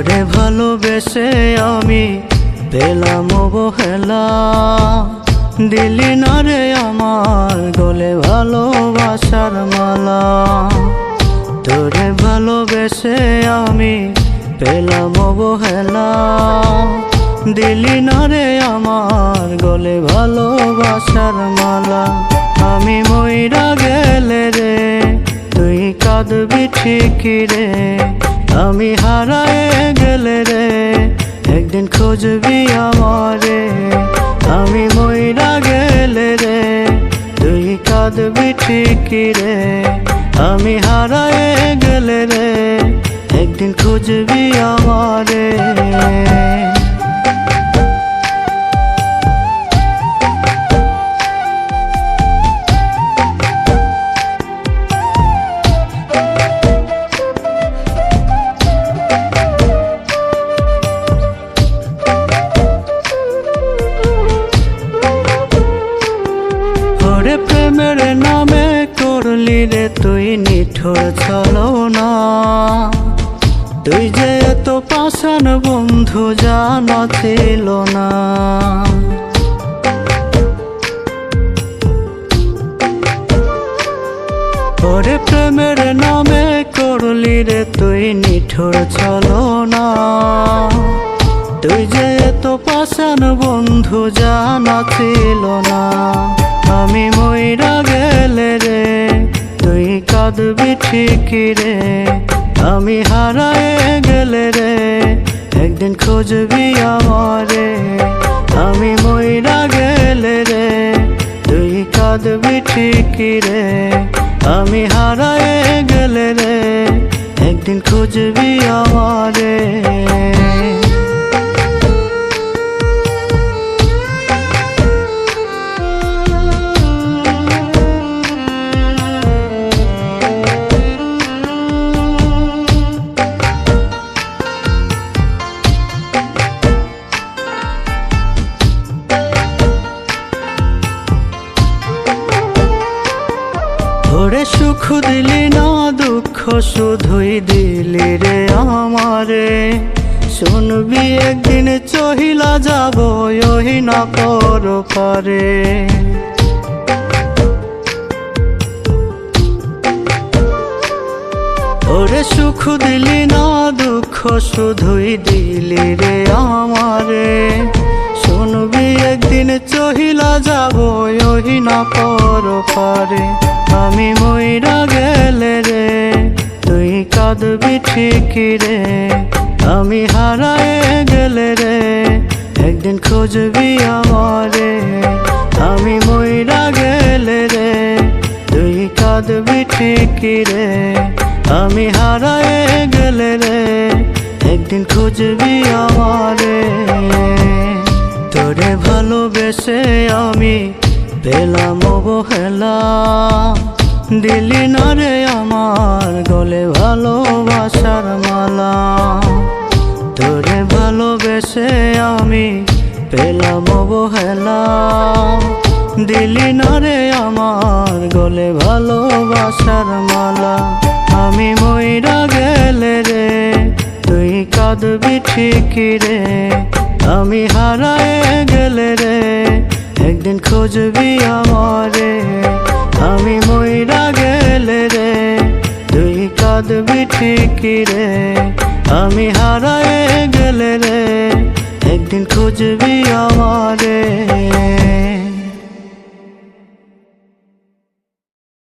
তোরে ভালোবেসে আমি পেলাম অবহেলা, দিলি না রে আমার গলে ভালোবাসার মালা। তোরে ভালোবেসে আমি পেলাম অবহেলা, দিলি না রে আমার গলে ভালোবাসার মালা। আমি মইরা গেলে রে তুই কাঁদবি ঠিকই রে, আমি হারায়ে গেলে রে একদিন খুঁজবি আমারে। আমি মইরা গেলে রে তুই কাঁদবি ঠিকই রে, আমি হারায়ে গেলে রে একদিন খুঁজবি আমারে। প্রেমের নামে করলি রে তুই নিঠুর ছলনা, তুই যে এত পাষাণ বন্ধু জানা ছিল না। ওরে প্রেমের নামে করলি রে তুই নিঠুর ছলনা, তুই যে এত পাষাণ বন্ধু জানা ছিল না। আমি মইরা গেলে রে তুই কাঁদবি ঠিকই রে, আমি হারায়ে গেলে রে একদিন খুঁজবি আমারে। আমি মইরা গেলে রে তুই কাঁদবি ঠিকই রে, আমি হারায়ে গেলে রে একদিন খুঁজবি আমারে। ওরে সুখ দিলি না দুঃখ শুধুই দিলি রে আমারে, শুনবি একদিন চহিলা যাব ওই না পর পারে। ওরে সুখ দিলি না দুঃখ শুধুই দিলি রে আমারে, শুনবি একদিন চহিলা যাব ওই না পর পারে। আমি মইরা গেলে রে তুই কাঁদবি ঠিকই রে, আমি হারায়ে গেলে রে একদিন খুঁজবি আমারে। আমি মইরা গেলে রে তুই কাঁদবি ঠিকই রে, আমি হারায়ে গেলে রে একদিন খুঁজবি আমারে। তোরে ভালোবেসে আমি পেলাম অবহেলা, দিলি না রে আমার গলে ভালোবাসার মালা। তোরে ভালোবেসে আমি পেলাম অবহেলা, দিলি না রে আমার গলে ভালোবাসার মালা। আমি মইরা গেলে রে তুই কাঁদবি ঠিকই রে, আমি হারায়ে গেলে রে একদিন খুঁজবি আমারে। আমি মইরা গেলে রে তুই কাঁদবি ঠিকই রে, আমি হারায়ে গেলে রে একদিন খুঁজবি আমারে।